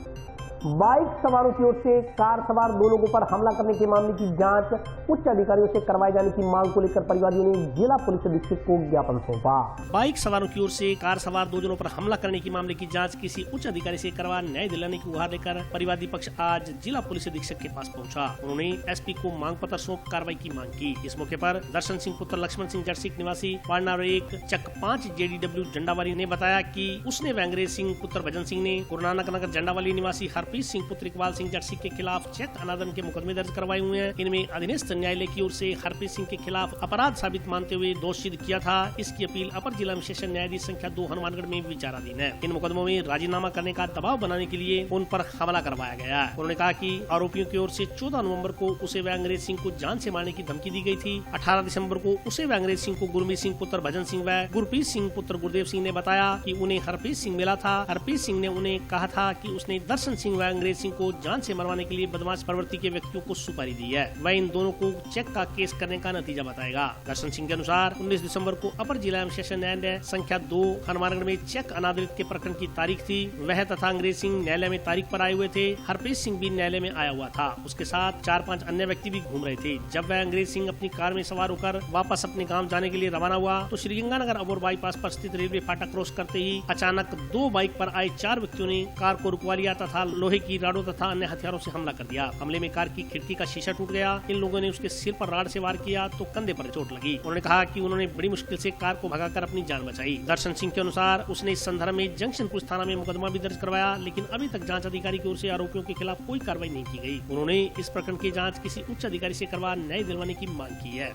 बाइक सवारों की ओर से कार सवार 2 लोगों पर हमला करने के मामले की जांच उच्च अधिकारियों से करवाए जाने की मांग को लेकर परिवादियों ने जिला पुलिस अधीक्षक को ज्ञापन सौंपा। बाइक सवारों की ओर से कार सवार 2 जनों पर हमला करने के मामले की जांच किसी उच्च अधिकारी से करवा न्याय दिलाने की गुहार लेकर परिवादी पक्ष आज जिला पुलिस अधीक्षक के पास पहुंचा। उन्होंने एसपी को मांग पत्र सौंप कार्रवाई की मांग की। इस मौके पर दर्शन सिंह पुत्र लक्ष्मण सिंह जर्सिक निवासी वार्ड नंबर 1 चक 5 JDW जंडावाली ने बताया कि उसने अंग्रेज सिंह पुत्र भजन सिंह ने गुरु नानक नगर जंडावाली निवासी हरप्रीत सिंह पुत्र इकबाल सिंह जर्सी के खिलाफ चेक अनादन के मुकदमे दर्ज करवाए हुए हैं। इनमें अधीनस्थ न्यायालय की ओर से हरप्रीत सिंह के खिलाफ अपराध साबित मानते हुए दोष सिद्ध किया था। इसकी अपील अपर जिला विशेषण न्यायाधीश संख्या 2 हनुमानगढ़ में विचाराधीन है। इन मुकदमों में राजीनामा करने का दबाव बनाने के लिए उन पर हमला करवाया गया है। उन्होंने कहा कि आरोपियों की ओर से 14 नवंबर को उसे व अंग्रेज सिंह को जान से मारने की धमकी दी गई थी। 18 दिसंबर को उसे व अंग्रेज सिंह को गुरमीत सिंह पुत्र भजन सिंह व गुरप्रीत सिंह पुत्र गुरदेव सिंह ने बताया कि उन्हें हरप्रीत सिंह मिला था। हरप्रीत सिंह ने उन्हें कहा था कि उसने दर्शन सिंह व अंग्रेज सिंह को जान से मरवाने के लिए बदमाश प्रवृत्ति के व्यक्तियों को सुपारी दी है। वह इन दोनों को चेक का केस करने का नतीजा बताएगा। दर्शन सिंह के अनुसार 19 दिसंबर को अपर जिला विशेषण न्यायालय संख्या 2 हनुमानगढ़ में चेक अनादरित के प्रकरण की तारीख थी। वह तथा अंग्रेज सिंह न्यायालय में तारीख पर आए हुए थे। हरप्रीत सिंह भी न्यायालय में आया हुआ था। उसके साथ 4-5 अन्य व्यक्ति भी घूम रहे थे। जब वह अंग्रेज सिंह अपनी कार में सवार होकर वापस अपने गाँव जाने के लिए रवाना हुआ तो श्रीगंगानगर अबोर बाईपास पर स्थित रेलवे फाटक क्रॉस करते ही अचानक 2 बाइक पर आए 4 व्यक्तियों ने कार को रुकवा लिया तथा लोहे की राडों तथा अन्य हथियारों से हमला कर दिया। हमले में कार की खिड़की का शीशा टूट गया। इन लोगों ने उसके सिर पर राड से वार किया तो कंधे पर चोट लगी। उन्होंने कहा कि उन्होंने बड़ी मुश्किल से कार को भगाकर अपनी जान बचाई। दर्शन सिंह के अनुसार उसने इस संदर्भ में जंक्शन पुलिस थाना में मुकदमा भी दर्ज करवाया, लेकिन अभी तक जांच अधिकारी की ओर से आरोपियों के खिलाफ कोई कार्रवाई नहीं की गई। उन्होंने इस प्रकरण की जाँच किसी उच्च अधिकारी से करवा न्याय दिलवाने की मांग की है।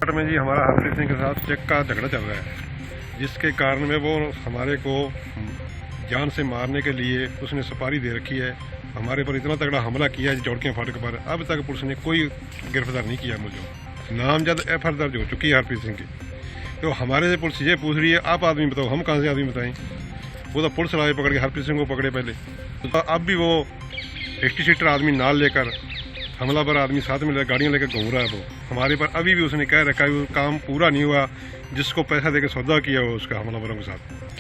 में जी हमारा हरप्रीत सिंह के साथ चेक का झगड़ा चल रहा है, जिसके कारण में वो हमारे को जान से मारने के लिए उसने सुपारी दे रखी है। हमारे पर इतना तगड़ा हमला किया है जौड़कियाँ फाटक पर। अब तक पुलिस ने कोई गिरफ्तार नहीं किया मुझे। नामजद FIR दर्ज हो चुकी है हरप्रीत सिंह की। तो हमारे से पुलिस ये पूछ रही है आप आदमी बताओ, हम कहाँ से आदमी बताएं। वो तो पुलिस लाए पकड़ के हरप्रीत सिंह को पकड़े पहले, तो अब भी वो 60 सीटर आदमी नाल लेकर हमलावर आदमी साथ में गाड़ियाँ लेकर घूम रहा है। वो हमारे पर अभी भी उसने कह रखा है वो काम पूरा नहीं हुआ जिसको पैसा देकर सौदा किया हो उसका हमलावरों के साथ।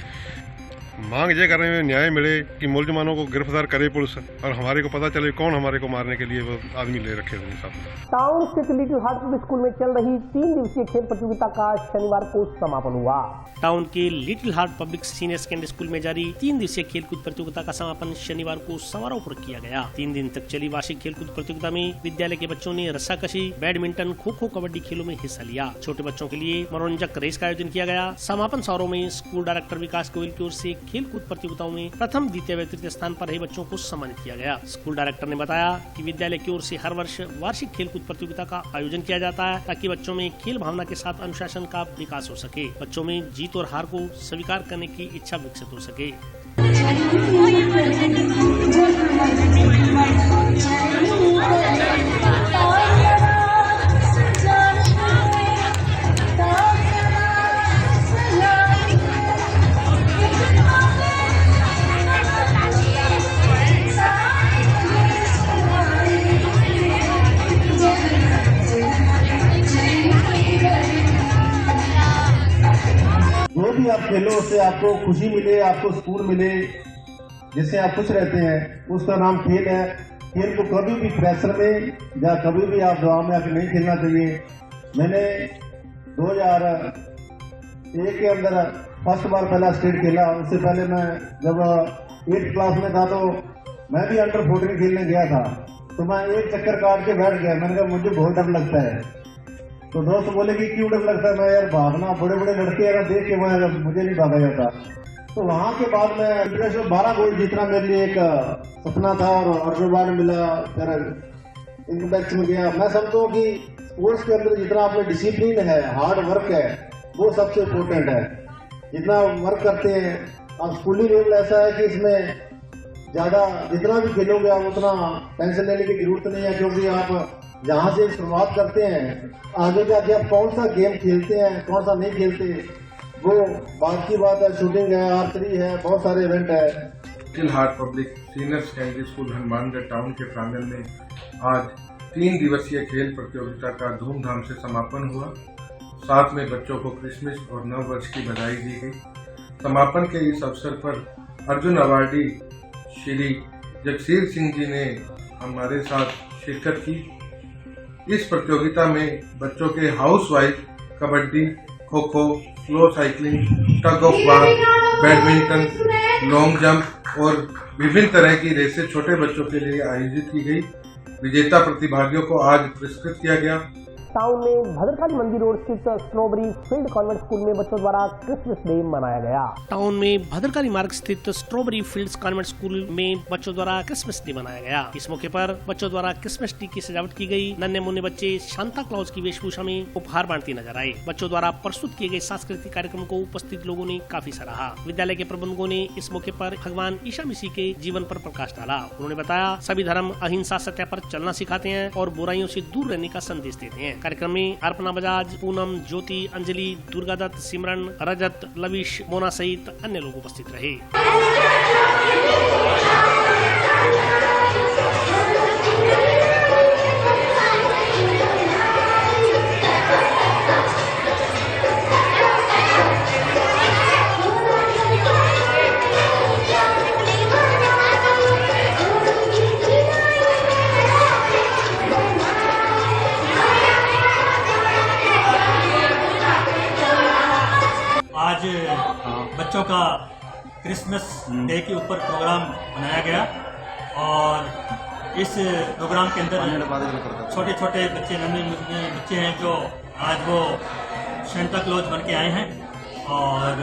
मांग ये कर रहे हैं न्याय मिले कि मुलजमानों को गिरफ्तार करे पुलिस और हमारे को पता चले कौन हमारे को मारने के लिए वो आदमी ले रखे हैं साथ। टाउन स्थित लिटिल हार्ट पब्लिक स्कूल में चल रही 3 दिवसीय खेल प्रतियोगिता का शनिवार को समापन हुआ। टाउन के little heart public senior secondary school में जारी 3 दिवसीय खेलकूद प्रतियोगिता का समापन शनिवार को समारोहपूर्वक किया गया। 3 दिन तक चली वार्षिक खेलकूद प्रतियोगिता में विद्यालय के बच्चों ने रस्साकशी, बैडमिंटन, खो-खो, कबड्डी खेलों में हिस्सा लिया। छोटे बच्चों के लिए मनोरंजक रेस का आयोजन किया गया। समापन समारोह में स्कूल डायरेक्टर विकास गोयल की ओर से खेलकूद प्रतियोगिताओं में प्रथम, द्वितीय व तृतीय स्थान पर रहे बच्चों को सम्मानित किया गया। स्कूल डायरेक्टर ने बताया कि विद्यालय की ओर से हर वर्ष वार्षिक खेलकूद प्रतियोगिता का आयोजन किया जाता है ताकि बच्चों में खेल भावना के साथ अनुशासन का विकास हो सके, बच्चों में जीत और हार को स्वीकार करने की इच्छा विकसित हो सके। खेलो उससे आपको खुशी मिले, आपको सुकून मिले, जिससे आप खुश रहते हैं, उसका नाम खेल है। खेल को कभी भी प्रेशर में या कभी भी आप दबाव में आकर नहीं खेलना चाहिए। मैंने 2001 के अंदर फर्स्ट बार पहला स्टेट खेला। उससे पहले मैं जब 8th क्लास में था तो मैं भी अंडर 14 खेलने गया था। तो मैं एक चक्कर काट के बैठ गया। मैंने कहा मुझे बहुत डर लगता है। तो दोस्त बोले कि क्यों डर लगता है? मैं यार भागना, बड़े बड़े लड़के यार देख के मुझे नहीं भागा जाता। तो वहाँ के बाद मैं इंटरनेशनल 12 गोल्ड जीतना मेरे लिए एक सपना था और अवार्ड मिला। फिर इनकम टैक्स में गया। मैं समझता हूँ कि स्पोर्ट्स के अंदर जितना आपने डिसिप्लिन है, हार्ड वर्क है, वो सबसे इम्पोर्टेंट है। जितना वर्क करते हैं आप, स्कूली लेवल ऐसा है कि इसमें ज्यादा जितना भी खेलोगे आप उतना टेंशन लेने की जरूरत नहीं है, क्योंकि आप जहाँ से शुरुआत करते हैं आगे जाके आप कौन सा गेम खेलते हैं, कौन सा नहीं खेलते, वो बात की बात है। शूटिंग है, आर्चरी है, बहुत सारे इवेंट है। Little heart public senior secondary school Hanumangarh town के प्रांगण में आज 3 दिवसीय खेल प्रतियोगिता का धूमधाम से समापन हुआ। साथ में बच्चों को क्रिसमस और नव वर्ष की बधाई दी गई। समापन के इस अवसर पर अर्जुन अवार्डी श्री जगसीर सिंह जी ने हमारे साथ शिरकत की। इस प्रतियोगिता में बच्चों के house wife, kabaddi, kho kho, slow cycling, tug of war, badminton, long jump और विभिन्न तरह की रेसें छोटे बच्चों के लिए आयोजित की गई। विजेता प्रतिभागियों को आज पुरस्कृत किया गया। टाउन में भद्रकाली मंदिर रोड स्थित स्ट्रॉबेरी फील्ड कॉन्वेंट स्कूल में बच्चों द्वारा क्रिसमस डे मनाया गया। टाउन में भद्रकाली मार्ग स्थित स्ट्रॉबेरी फील्ड्स कॉन्वेंट स्कूल में बच्चों द्वारा क्रिसमस डे मनाया गया। इस मौके पर बच्चों द्वारा क्रिसमस ट्री की सजावट की गई। नन्हे मुन्ने बच्चे सांता क्लॉज की वेशभूषा में उपहार बांटते नजर आए। बच्चों द्वारा प्रस्तुत किए गए सांस्कृतिक कार्यक्रम को उपस्थित लोगों ने काफी सराहा। विद्यालय के प्रबंधकों ने इस मौके पर भगवान ईसा मसीह के जीवन पर प्रकाश डाला। उन्होंने बताया सभी धर्म अहिंसा सत्य पर चलना सिखाते हैं और बुराइयों से दूर रहने का संदेश देते हैं। कार्यक्रम में अर्पणा बजाज, पूनम, ज्योति, अंजलि, दुर्गा दत्त, सिमरन, रजत, लविश, मोना सहित अन्य लोग उपस्थित रहे। आज बच्चों का क्रिसमस डे के ऊपर प्रोग्राम बनाया गया और इस प्रोग्राम के अंदर छोटे छोटे बच्चे, नन्हे बच्चे हैं जो आज वो सेंटा क्लॉज बन के आए हैं। और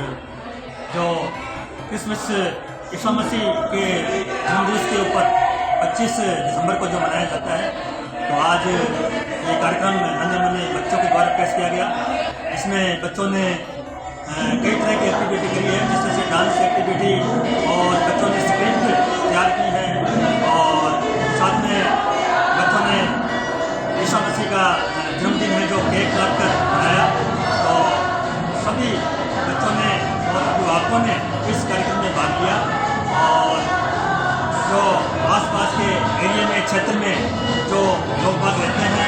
जो क्रिसमस ईसा मसीह के जन्मदिवस के ऊपर 25 दिसंबर को जो मनाया जाता है, तो आज ये कार्यक्रम नन्हे मुन्ने बच्चों के द्वारा पेश किया गया। इसमें बच्चों ने कई तरह की एक्टिविटी करी है, जैसे से डांस एक्टिविटी, और बच्चों ने स्क्रिप्ट तैयार की है और साथ में बच्चों ने ईसा मसीह का जन्मदिन है जो केक काट कर मनाया। तो सभी बच्चों ने और अभिभावकों ने इस कार्यक्रम में भाग लिया और जो आसपास के एरिया में, क्षेत्र में जो लोग बाग रहते हैं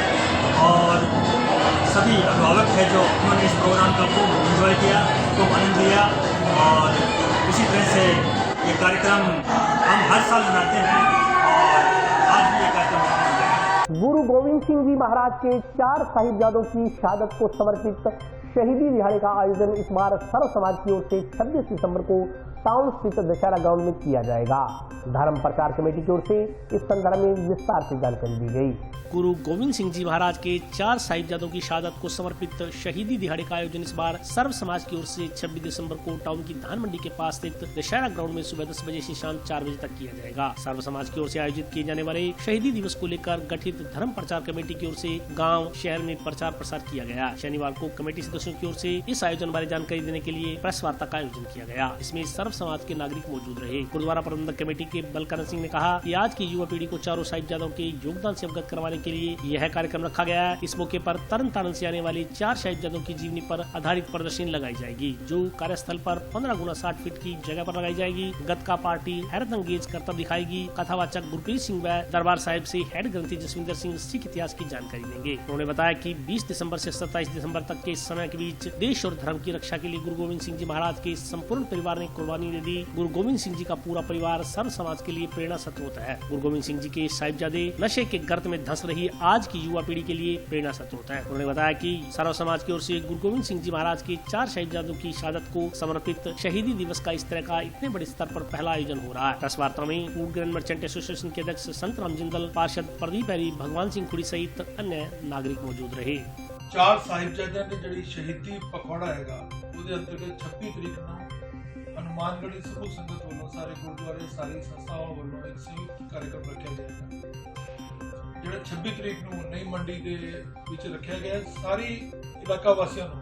और सभी अभिभावक है जो उन्होंने इस प्रोग्राम का खूब एंजॉय किया, खूब आनंद लिया। और इसी तरह से ये कार्यक्रम हम हर साल मनाते हैं और आज भी ये कार्यक्रम मनाया गया। गुरु गोविंद सिंह जी महाराज के 4 साहिबजादों की शहादत को समर्पित शहीदी दिहाड़े का आयोजन इस बार सर्व समाज की ओर से 26 दिसंबर को टाउन स्थित दशहरा ग्राउंड में किया जाएगा। धर्म प्रचार कमेटी की ओर से इस संदर्भ में विस्तार से जानकारी दी गई। गुरु गोविंद सिंह जी महाराज के 4 साहिबजादों की शहादत को समर्पित शहीदी दिहाड़े का आयोजन इस बार सर्व समाज की ओर से 26 दिसंबर को टाउन की धान मंडी के पास स्थित दशहरा ग्राउंड में सुबह 10 बजे से शाम 4 बजे तक किया जाएगा। सर्व समाज की ओर से आयोजित किए जाने वाले शहीदी दिवस को लेकर गठित धर्म प्रचार कमेटी की ओर से गाँव शहर में प्रचार प्रसार किया गया। शनिवार को कमेटी सदस्यों की ओर से इस आयोजन बारे जानकारी देने के लिए प्रेस वार्ता का आयोजन किया गया। इसमें सर्व समाज के नागरिक मौजूद रहे। गुरुद्वारा प्रबंधक कमेटी के बलकरण सिंह ने कहा कि आज की युवा पीढ़ी को चारों साहिबजादों के योगदान से अवगत करवाने के लिए यह कार्यक्रम रखा गया है। इस मौके पर तरन तारण से आने वाली 4 साहिबजादों की जीवनी पर आधारित प्रदर्शनी लगाई जाएगी, जो कार्यस्थल पर 15 गुना 60 फीट की जगह पर लगाई जाएगी। गतका पार्टी हैरत अंगेज करतब दिखाएगी। कथावाचक गुरप्रीत सिंह व दरबार साहिब से हेड ग्रंथी जसविंदर सिंह सिख इतिहास की जानकारी देंगे। उन्होंने बताया कि 20 दिसंबर से 27 दिसंबर तक के समय के बीच देश और धर्म की रक्षा के लिए गुरु गोविंद सिंह जी महाराज के संपूर्ण परिवार ने कुर्बानी दे दी। गुरु गोविंद सिंह जी का पूरा परिवार सर्व समाज के लिए प्रेरणा स्रोत है। गुरु गोविंद सिंह जी के साहिबजादे नशे के गर्त में धंस रही आज की युवा पीढ़ी के लिए प्रेरणा स्रोत है। उन्होंने बताया कि सर्व समाज की ओर से गुरु गोविंद सिंह जी महाराज के 4 साहिबजादों की शहादत को समर्पित शहीदी दिवस का इस तरह का इतने बड़े स्तर पर पहला आयोजन हो रहा है। प्रेस वार्ता में फूड ग्रेन मर्चेंट एसोसिएशन के अध्यक्ष संत राम जिंदल, पार्षद प्रदीप हैरी, भगवान सिंह खुड़ी सहित अन्य नागरिक मौजूद रहे। 4 ਸਾਹਿਬਜ਼ਾਦਿਆਂ ਨੇ ਜਿਹੜੀ ਸ਼ਹੀਦੀ ਪਖਵਾੜਾ ਹੈਗਾ ਉਹਦੇ ਅੰਤਰਗਤ 26 ਤਰੀਕ ਨੂੰ ਹਨੂਮਾਨਗੜ੍ਹ ਸਮੂਹ ਸੰਗਤ ਵੱਲੋਂ ਸਾਰੇ ਗੁਰਦੁਆਰੇ ਸਾਰੀ ਸੰਸਥਾਵਾਂ ਵੱਲੋਂ ਇੱਕ ਸੰਯੁਕਤ ਕਾਰਜਕ੍ਰਮ ਰੱਖਿਆ ਜਾਏਗਾ, ਜਿਹੜਾ 26 ਤਰੀਕ ਨੂੰ ਨਈ ਮੰਡੀ ਦੇ ਵਿੱਚ ਰੱਖਿਆ ਗਿਆ। ਸਾਰੀ ਇਲਾਕਾ ਵਾਸੀਆਂ ਨੂੰ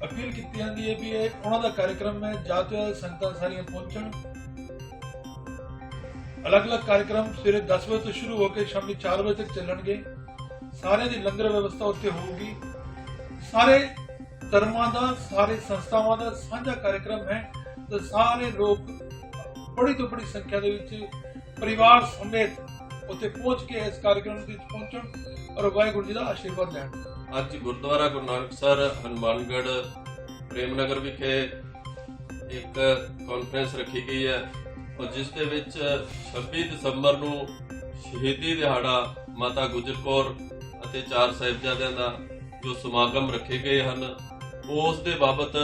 ਅਪੀਲ ਕੀਤੀ ਜਾਂਦੀ ਹੈ ਵੀ ਇਹ ਉਹਨਾਂ ਦਾ ਕਾਰਜਕ੍ਰਮ ਹੈ, ਜਾਤ ਸੰਗਤਾਂ ਸਾਰੀਆਂ ਪਹੁੰਚਣ। ਅਲੱਗ-ਅਲੱਗ ਕਾਰਜਕ੍ਰਮ ਸਵੇਰੇ 10 ਵਜੇ ਤੋਂ ਸ਼ੁਰੂ ਹੋ ਕੇ ਸ਼ਾਮੀ 4 ਵਜੇ ਤੱਕ ਚੱਲਣਗੇ। ਸਾਰਿਆਂ ਦੀ ਲੰਗਰ ਵਿਵਸਥਾ ਉੱਥੇ ਹੋਊਗੀ। ਸਾਰੇ ਧਰਮਾਂ ਦਾ, ਸਾਰੇ ਸੰਸਥਾਵਾਂ ਦਾ ਸਾਂਝਾ ਕਾਰਜਕ੍ਰਮ ਹੈ ਤੇ ਸਾਰੇ ਲੋਕ ਬੜੀ ਤੋਂ ਬੜੀ ਸੰਖਿਆ ਦੇ ਵਿੱਚ ਪਰਿਵਾਰ ਸਮੇਤ ਉੱਥੇ ਪਹੁੰਚ ਕੇ ਇਸ ਕਾਰਜਕ੍ਰਮ ਵਿੱਚ ਪਹੁੰਚਣ ਔਰ ਵਾਹਿਗੁਰੂ ਜੀ ਦਾ ਆਸ਼ੀਰਵਾਦ ਲੈਣ। ਅੱਜ ਗੁਰਦੁਆਰਾ ਗੁਰੂ ਨਾਨਕਸਰ ਹਨੂਮਾਨਗੜ੍ਹ ਪ੍ਰੇਮਨਗਰ ਵਿਖੇ ਇੱਕ ਕਾਨਫਰੰਸ ਰੱਖੀ ਗਈ ਹੈ ਔਰ ਜਿਸ ਦੇ ਵਿੱਚ 26 ਦਸੰਬਰ ਨੂੰ ਸ਼ਹੀਦੀ ਦਿਹਾੜਾ ਮਾਤਾ ਗੁਜਰ ਕੌਰ ਅਤੇ 4 ਸਾਹਿਬਜ਼ਾਦਿਆਂ ਦਾ ਜੋ ਸਮਾਗਮ ਰੱਖੇ ਗਏ ਹਨ, ਉਸ ਦੇ ਬਾਬਤ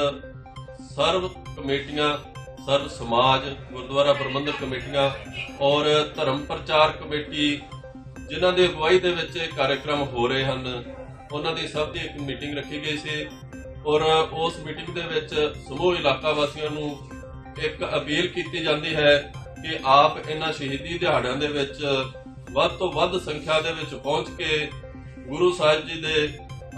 ਸਰਵ ਕਮੇਟੀਆਂ, ਸਰਵ ਸਮਾਜ, ਗੁਰਦੁਆਰਾ ਪ੍ਰਬੰਧਕ ਕਮੇਟੀਆਂ ਔਰ ਧਰਮ ਪ੍ਰਚਾਰ ਕਮੇਟੀ ਜਿਨ੍ਹਾਂ ਦੀ ਅਗਵਾਈ ਦੇ ਵਿੱਚ ਇਹ ਕਾਰਜਕ੍ਰਮ ਹੋ ਰਹੇ ਹਨ, ਉਹਨਾਂ ਦੀ ਸਭ ਦੀ ਇੱਕ ਮੀਟਿੰਗ ਰੱਖੀ ਗਈ ਸੀ ਔਰ ਉਸ ਮੀਟਿੰਗ ਦੇ ਵਿੱਚ ਸਮੂਹ ਇਲਾਕਾ ਵਾਸੀਆਂ ਨੂੰ ਇੱਕ ਅਪੀਲ ਕੀਤੀ ਜਾਂਦੀ ਹੈ ਕਿ ਆਪ ਇਹਨਾਂ ਸ਼ਹੀਦੀ ਦਿਹਾੜਿਆਂ ਦੇ ਵਿੱਚ ਵੱਧ ਤੋਂ ਵੱਧ ਸੰਖਿਆ ਦੇ ਵਿੱਚ ਪਹੁੰਚ ਕੇ ਗੁਰੂ ਸਾਹਿਬ ਜੀ ਦੇ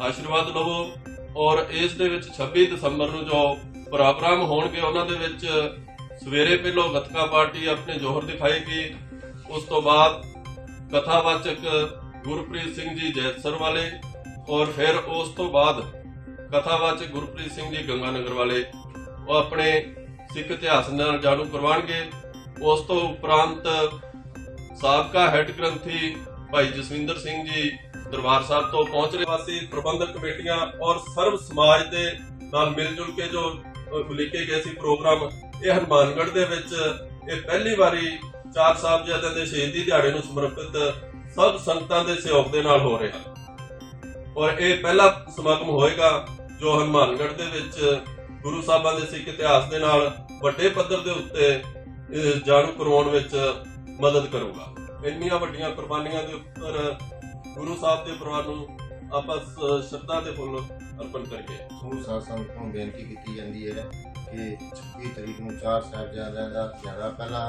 ਆਸ਼ੀਰਵਾਦ ਲਵੋ ਔਰ ਇਸ ਦੇ ਵਿੱਚ 26 ਦਸੰਬਰ ਨੂੰ ਜੋ ਪ੍ਰੋਗਰਾਮ ਹੋਣਗੇ ਉਹਨਾਂ ਦੇ ਵਿੱਚ ਸਵੇਰੇ ਪਹਿਲੋਂ ਗਤਕਾ ਪਾਰਟੀ ਆਪਣੇ ਜੋਹਰ ਦਿਖਾਏਗੀ, ਉਸ ਤੋਂ ਬਾਅਦ ਕਥਾਵਾਚਕ ਗੁਰਪ੍ਰੀਤ ਸਿੰਘ ਜੀ ਜੈਤਸਰ ਵਾਲੇ ਔਰ ਫਿਰ ਉਸ ਤੋਂ ਬਾਅਦ ਕਥਾਵਾਚਕ ਗੁਰਪ੍ਰੀਤ ਸਿੰਘ ਜੀ ਗੰਗਾਨਗਰ ਵਾਲੇ ਉਹ ਆਪਣੇ ਸਿੱਖ ਇਤਿਹਾਸ ਨਾਲ ਜਾਣੂ ਕਰਵਾਉਣਗੇ। ਉਸ ਤੋਂ ਉਪਰੰਤ ਸਾਬਕਾ ਹੈਡ ਗ੍ਰੰਥੀ ਭਾਈ ਜਸਵਿੰਦਰ ਸਿੰਘ ਜੀ ਦਰਬਾਰ ਸਾਹਿਬ ਤੋਂ ਪਹੁੰਚ ਰਹੇ ਵਾਸੀ ਪ੍ਰਬੰਧਕ ਕਮੇਟੀਆਂ ਔਰ ਸਰਵ ਸਮਾਜ ਦੇ ਨਾਲ ਮਿਲ ਜੁਲ ਕੇ ਜੋ ਲਿਖੇ ਗਏ ਸੀ ਪ੍ਰੋਗਰਾਮ, ਇਹ ਹਨੂਮਾਨਗੜ੍ਹ ਦੇ ਵਿੱਚ ਇਹ ਪਹਿਲੀ ਵਾਰੀ 4 ਸਾਹਿਬਜ਼ਾਦਿਆਂ ਦੇ ਸ਼ਹੀਦੀ ਦਿਹਾੜੇ ਨੂੰ ਸਮਰਪਿਤ ਸਭ ਸੰਗਤਾਂ ਦੇ ਸਹਿਯੋਗ ਦੇ ਨਾਲ ਹੋ ਰਿਹਾ ਔਰ ਇਹ ਪਹਿਲਾ ਸਮਾਗਮ ਹੋਏਗਾ ਜੋ ਹਨੂਮਾਨਗੜ੍ਹ ਦੇ ਵਿੱਚ ਗੁਰੂ ਸਾਹਿਬਾਂ ਦੇ ਸਿੱਖ ਇਤਿਹਾਸ ਦੇ ਨਾਲ ਵੱਡੇ ਪੱਧਰ ਦੇ ਉੱਤੇ ਜਾਣੂ ਕਰਵਾਉਣ ਵਿੱਚ ਮਦਦ ਕਰੂਗਾ। ਇੰਨੀਆਂ ਵੱਡੀਆਂ ਕੁਰਬਾਨੀਆਂ ਦੇ ਉੱਪਰ ਗੁਰੂ ਸਾਹਿਬ ਦੇ ਪਰਿਵਾਰ ਨੂੰ ਆਪਾਂ ਸ਼ਰਧਾ ਦੇ ਫੁੱਲ ਅਰਪਣ ਕਰੀਏ। ਸਮੂਹ ਸਾਧ ਸੰਗਤ ਨੂੰ ਬੇਨਤੀ ਕੀਤੀ ਜਾਂਦੀ ਹੈ ਕਿ 26 ਤਰੀਕ ਨੂੰ 4 ਸਾਹਿਬਜ਼ਾਦਿਆਂ ਦਾ ਦਿਹਾੜਾ ਪਹਿਲਾਂ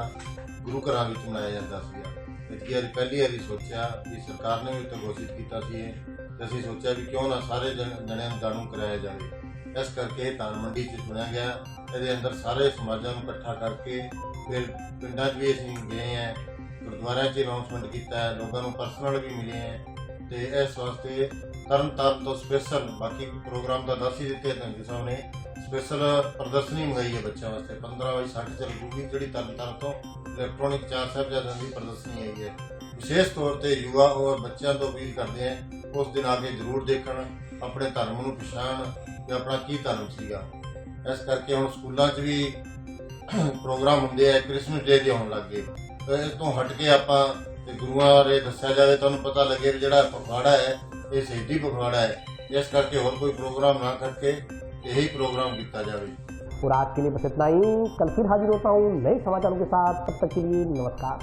ਗੁਰੂ ਘਰਾਂ ਵਿੱਚ ਮਨਾਇਆ ਜਾਂਦਾ ਸੀਗਾ। ਇਤਕੀ ਵਾਰੀ ਪਹਿਲੀ ਵਾਰੀ ਸੋਚਿਆ ਵੀ ਸਰਕਾਰ ਨੇ ਵੀ ਤਾਂ ਘੋਸ਼ਿਤ ਕੀਤਾ ਸੀ ਤੇ ਅਸੀਂ ਸੋਚਿਆ ਵੀ ਕਿਉਂ ਨਾ ਸਾਰੇ ਜਣਿਆਂ ਨੂੰ ਜਾਣੂ ਕਰਾਇਆ ਜਾਵੇ। ਇਸ ਕਰਕੇ ਧਾਨ ਮੰਡੀ 'ਚ ਚੁਣਿਆ ਗਿਆ। ਇਹਦੇ ਅੰਦਰ ਸਾਰੇ ਸਮਾਜਾਂ ਨੂੰ ਇਕੱਠਾ ਕਰਕੇ ਫਿਰ ਪਿੰਡਾਂ 'ਚ ਵੀ ਅਸੀਂ ਗਏ ਹਾਂ, ਗੁਰਦੁਆਰਿਆਂ 'ਚ ਅਨਾਉਂਸਮੈਂਟ ਕੀਤਾ ਹੈ, ਲੋਕਾਂ ਨੂੰ ਪਰਸਨਲ ਵੀ ਮਿਲੇ ਹੈ ਤੇ ਇਸ ਵਾਸਤੇ ਤਰਨ ਤੋਂ ਸਪੈਸ਼ਲ ਬਾਕੀ ਪ੍ਰੋਗਰਾਮ ਤਾਂ ਦੱਸ ਹੀ ਦਿੱਤੇ ਧੰਗੀ ਸਾਹਿਬ ਨੇ, ਸਪੈਸ਼ਲ ਪ੍ਰਦਰਸ਼ਨੀ ਮੰਗਾਈ ਹੈ ਬੱਚਿਆਂ ਵਾਸਤੇ 15x60 ਚੱਲੂਗੀ, ਜਿਹੜੀ ਤਰਨ ਤੋਂ ਇਲੈਕਟ੍ਰੋਨਿਕ 4 ਸਾਹਿਬਜ਼ਾਦਿਆਂ ਦੀ ਪ੍ਰਦਰਸ਼ਨੀ ਆਈ ਹੈ। ਵਿਸ਼ੇਸ਼ ਤੌਰ ਤੇ ਯੁਵਾ ਔਰ ਬੱਚਿਆਂ ਤੋਂ ਅਪੀਲ ਕਰਦੇ ਹਾਂ ਉਸ ਦਿਨ ਆ ਕੇ ਜ਼ਰੂਰ ਦੇਖਣ, ਆਪਣੇ ਧਰਮ ਨੂੰ ਪਛਾਣ ਕਿ ਆਪਣਾ ਕੀ ਧਰਮ ਸੀਗਾ। ਇਸ ਕਰਕੇ ਹੁਣ ਸਕੂਲਾਂ 'ਚ ਵੀ ਪ੍ਰੋਗਰਾਮ ਹੁੰਦੇ ਆ, ਕ੍ਰਿਸਮਸ ਡੇ ਦੇ ਹੋਣ ਲੱਗ ਗਏ। ਇਸ ਤੋਂ ਹਟ ਕੇ ਆਪਾਂ ਤੇ ਗੁਰੂਆਂ ਬਾਰੇ ਦੱਸਿਆ ਜਾਵੇ, ਤੁਹਾਨੂੰ ਪਤਾ ਲੱਗੇ ਵੀ ਜਿਹੜਾ ਪਖਵਾੜਾ ਹੈ ਇਹ ਸ਼ਹੀਦੀ ਪਖਵਾड़ा है। इस करके और कोई प्रोग्राम ना करके यही प्रोग्राम किया जाए। और आज के लिए बस इतना ही। कल फिर हाजिर होता हूँ नए समाचारों के साथ, तब तक के लिए नमस्कार।